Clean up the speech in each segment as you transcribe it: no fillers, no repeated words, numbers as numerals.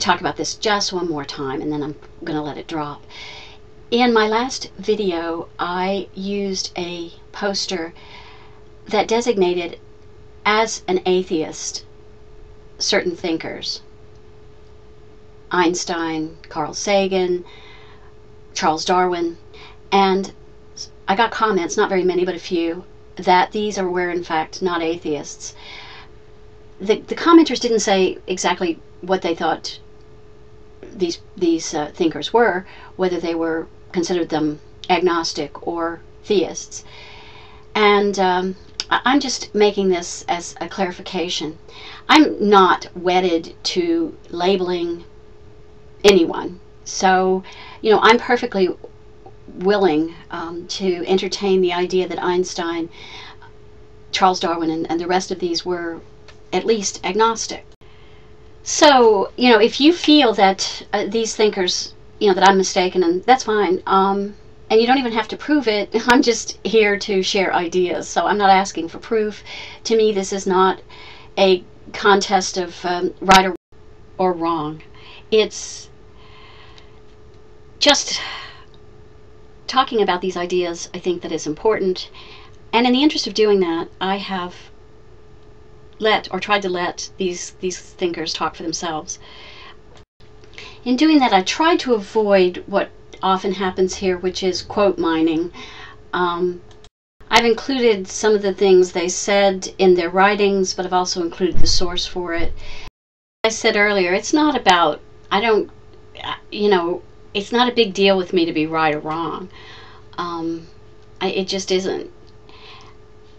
talk about this just one more time, and then I'm going to let it drop. In my last video, I used a poster that designated as an atheist certain thinkers. Einstein, Carl Sagan, Charles Darwin, and I got comments, not very many, but a few, that these were in fact not atheists. The commenters didn't say exactly what they thought these thinkers were, whether they were considered them agnostic or theists. And I'm just making this as a clarification. I'm not wedded to labeling anyone. So, you know, I'm perfectly willing to entertain the idea that Einstein, Charles Darwin, and the rest of these were at least agnostic. So, you know, if you feel that these thinkers, you know, that I'm mistaken, and that's fine. And you don't even have to prove it. I'm just here to share ideas. So I'm not asking for proof. To me, this is not a contest of right or wrong. It's just talking about these ideas, I think, that is important. And in the interest of doing that, I have tried to let these thinkers talk for themselves. In doing that, I tried to avoid what often happens here, which is quote mining. I've included some of the things they said in their writings, but I've also included the source for it. As I said earlier, it's not about, it's not a big deal with me to be right or wrong. It just isn't.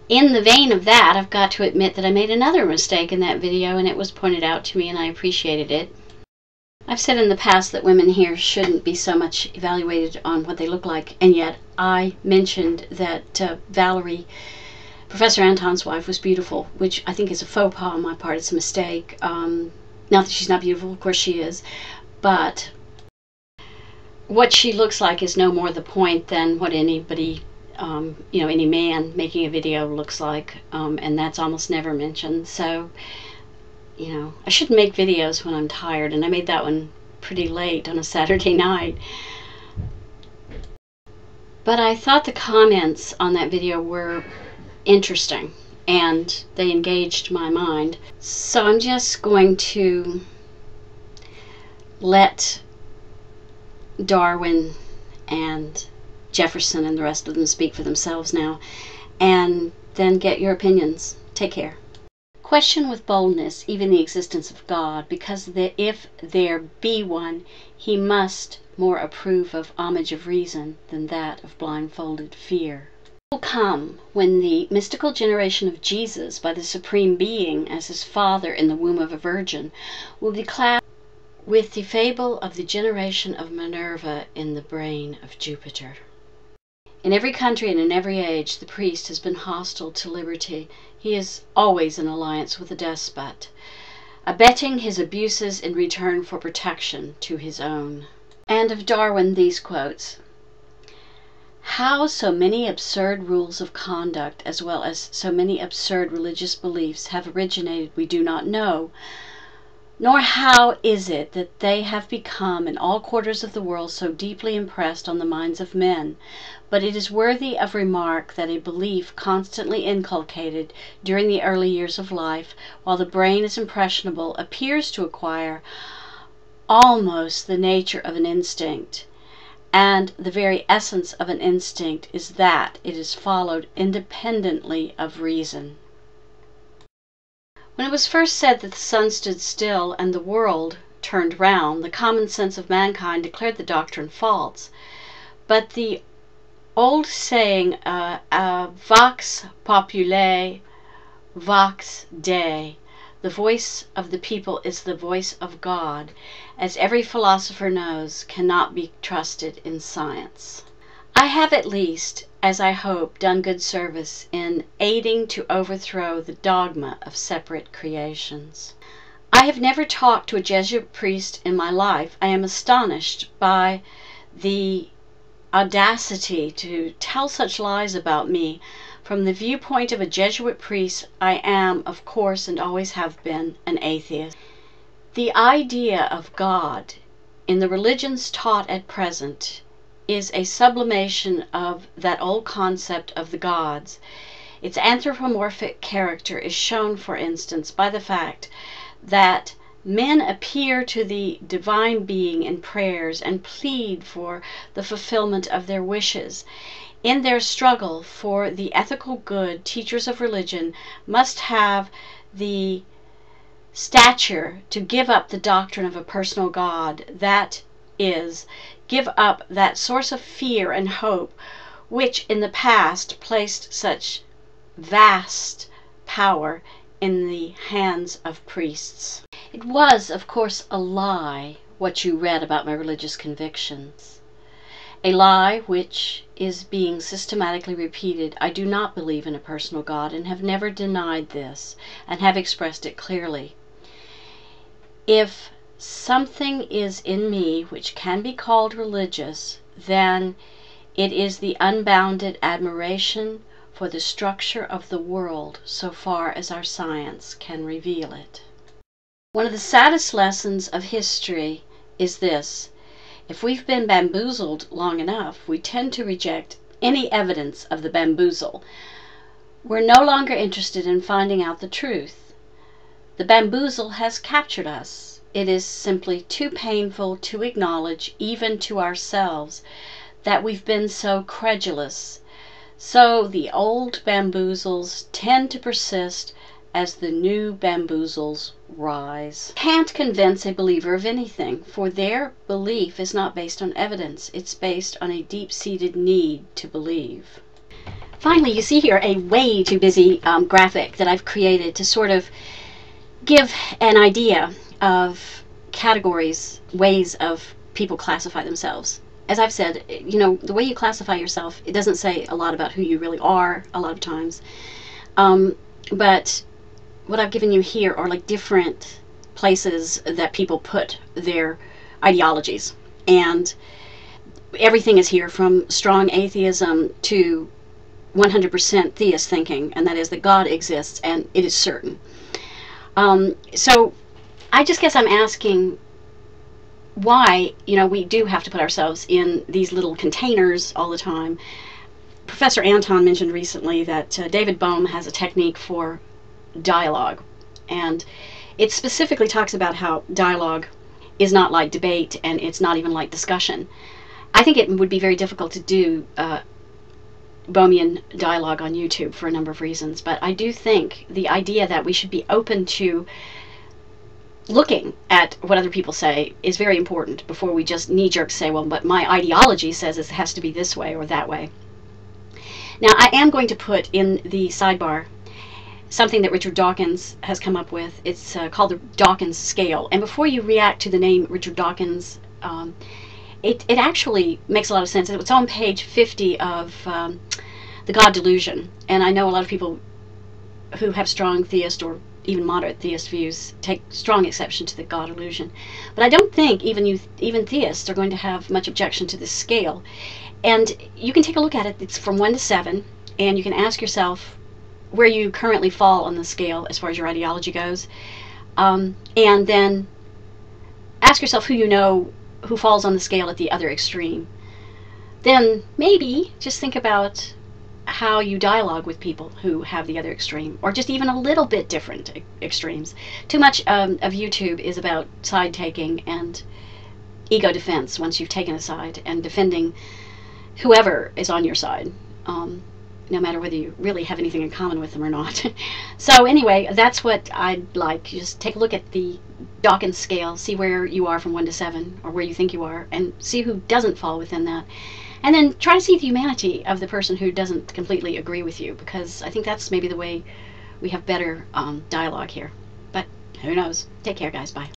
In the vein of that, I've got to admit that I made another mistake in that video, and it was pointed out to me, and I appreciated it. I've said in the past that women here shouldn't be so much evaluated on what they look like, and yet I mentioned that Valerie, Professor Anton's wife, was beautiful, which I think is a faux pas on my part. It's a mistake. Not that she's not beautiful, of course she is, but what she looks like is no more the point than what anybody, any man making a video looks like, and that's almost never mentioned. So, you know, I shouldn't make videos when I'm tired, and I made that one pretty late on a Saturday night. But I thought the comments on that video were interesting, and they engaged my mind. So I'm just going to let Darwin and Jefferson and the rest of them speak for themselves now, and then get your opinions. Take care. Question with boldness even the existence of God, because if there be one, he must more approve of homage of reason than that of blindfolded fear. It will come when the mystical generation of Jesus by the Supreme Being as his Father in the womb of a virgin will be classed with the fable of the generation of Minerva in the brain of Jupiter. In every country and in every age, the priest has been hostile to liberty. He is always in alliance with the despot, abetting his abuses in return for protection to his own. And of Darwin, these quotes: "How so many absurd rules of conduct, as well as so many absurd religious beliefs, have originated we do not know, nor how is it that they have become in all quarters of the world so deeply impressed on the minds of men, but it is worthy of remark that a belief constantly inculcated during the early years of life, while the brain is impressionable, appears to acquire almost the nature of an instinct, and the very essence of an instinct is that it is followed independently of reason." When it was first said that the sun stood still and the world turned round, the common sense of mankind declared the doctrine false. But the old saying, vox populi, vox Dei, the voice of the people is the voice of God, as every philosopher knows, cannot be trusted in science. I have at least, as I hope, done good service in aiding to overthrow the dogma of separate creations. I have never talked to a Jesuit priest in my life. I am astonished by the audacity to tell such lies about me. From the viewpoint of a Jesuit priest, I am, of course, and always have been, an atheist. The idea of God in the religions taught at present is a sublimation of that old concept of the gods. Its anthropomorphic character is shown, for instance, by the fact that men appear to the divine being in prayers and plead for the fulfillment of their wishes. In their struggle for the ethical good, teachers of religion must have the stature to give up the doctrine of a personal God, that is, give up that source of fear and hope which in the past placed such vast power in the hands of priests. It was, of course, a lie what you read about my religious convictions. A lie which is being systematically repeated. I do not believe in a personal God and have never denied this and have expressed it clearly. If something is in me which can be called religious, then it is the unbounded admiration for the structure of the world so far as our science can reveal it. One of the saddest lessons of history is this: if we've been bamboozled long enough, we tend to reject any evidence of the bamboozle. We're no longer interested in finding out the truth. The bamboozle has captured us. It is simply too painful to acknowledge, even to ourselves, that we've been so credulous. So the old bamboozles tend to persist as the new bamboozles rise. Can't convince a believer of anything, for their belief is not based on evidence. It's based on a deep-seated need to believe. Finally, you see here a way too busy graphic that I've created to sort of give an idea of categories, ways of people classify themselves. As I've said, you know, the way you classify yourself, it doesn't say a lot about who you really are a lot of times. But what I've given you here are like different places that people put their ideologies. And everything is here from strong atheism to 100% theist thinking, and that is that God exists and it is certain. So I just guess I'm asking why, you know, we do have to put ourselves in these little containers all the time. Professor Anton mentioned recently that David Bohm has a technique for dialogue, and it specifically talks about how dialogue is not like debate and it's not even like discussion. I think it would be very difficult to do Bohmian dialogue on YouTube for a number of reasons, but I do think the idea that we should be open to looking at what other people say is very important before we just knee-jerk say, well, but my ideology says it has to be this way or that way. Now, I am going to put in the sidebar something that Richard Dawkins has come up with. It's called the Dawkins scale. And before you react to the name Richard Dawkins, it actually makes a lot of sense. It's on page 50 of The God Delusion. And I know a lot of people who have strong theist or even moderate theist views take strong exception to the God illusion. But I don't think even theists are going to have much objection to this scale. And you can take a look at it. It's from 1 to 7, and you can ask yourself where you currently fall on the scale as far as your ideology goes. And then ask yourself who you know who falls on the scale at the other extreme. Then maybe just think about how you dialogue with people who have the other extreme, or just even a little bit different extremes. Too much of YouTube is about side taking and ego defense once you've taken a side, and defending whoever is on your side, no matter whether you really have anything in common with them or not. So anyway, that's what I'd like. Just take a look at the Dawkins scale, see where you are from 1 to 7, or where you think you are, and see who doesn't fall within that. And then try to see the humanity of the person who doesn't completely agree with you, because I think that's maybe the way we have better dialogue here. But who knows? Take care, guys. Bye.